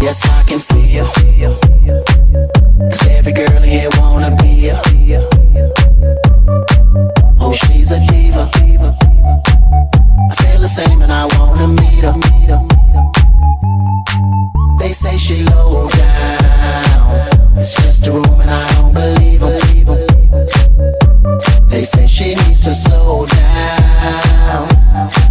Yes, I can see you. 'Cause every girl here wanna be you. Oh, she's a diva. I feel the same and I wanna meet her. They say she low down. It's just a room and I don't believe her. They say she needs to slow down.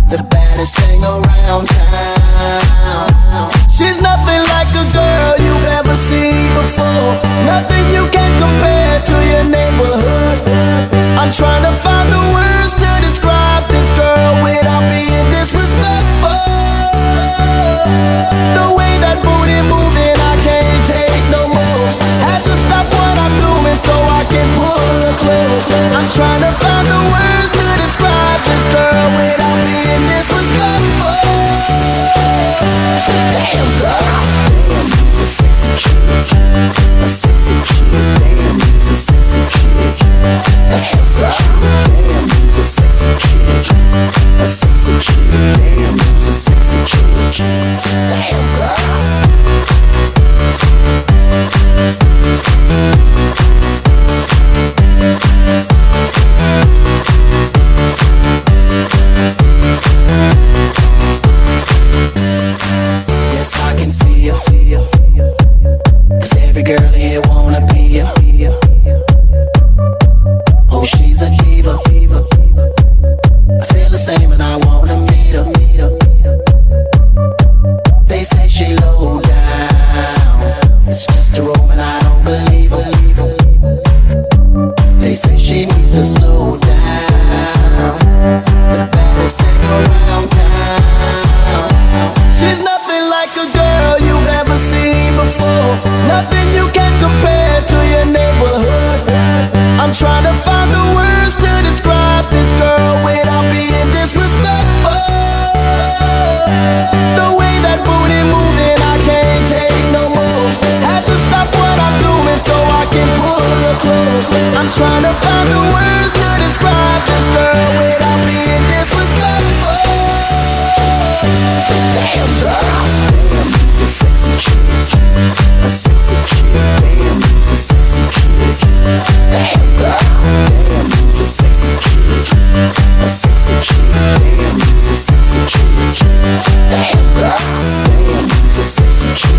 The baddest thing around town. She's nothing like a girl you've ever seen before. Nothing you can compare to your neighborhood. I'm trying to find the words to describe this girl without being disrespectful. The way that booty moving, I can't take no more. Had to stop what I'm doing so I can pull her close. I'm trying to find the words to describe this girl without being disrespectful. Damn girl, damn, you's a sexy chick, a sexy chick. Damn, you's a sexy chick, a sexy chick. Damn, you's a sexy chick, a sexy chick. Damn, you's a sexy chick. Damn girl. Yes, I can see you. 'Cause every girl here wanna be you. Oh, she's a diva. I feel the same and I wanna meet her. They say she low down. It's just a room and I don't believe her. They say she needs to slow down. The baddest thing around town. She's nothing like a girl you've ever seen before. Nothing you can compare to your neighborhood. I'm trying to find the words to describe this girl without being disrespectful. The way that booty moving, I can't take no more. Had to stop what I'm doing so I can pull her close. I'm trying to find the words to describe this girl without being disrespectful. Damn girl, damn, you's a sexy chick, a sexy chick. Damn, you's a sexy chick. Damn girl, damn, you's a sexy chick, a sexy chick. Damn, you's a sexy chick. Damn girl, damn, you's a sexy chick,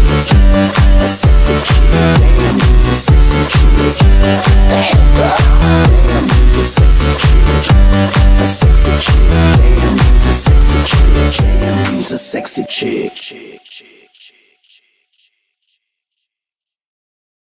a sexy chick. Damn, you's a sexy chick. Damn girl, damn, you's a sexy chick, a sexy chick. Damn, you's a sexy chick. Damn, you's a sexy chick.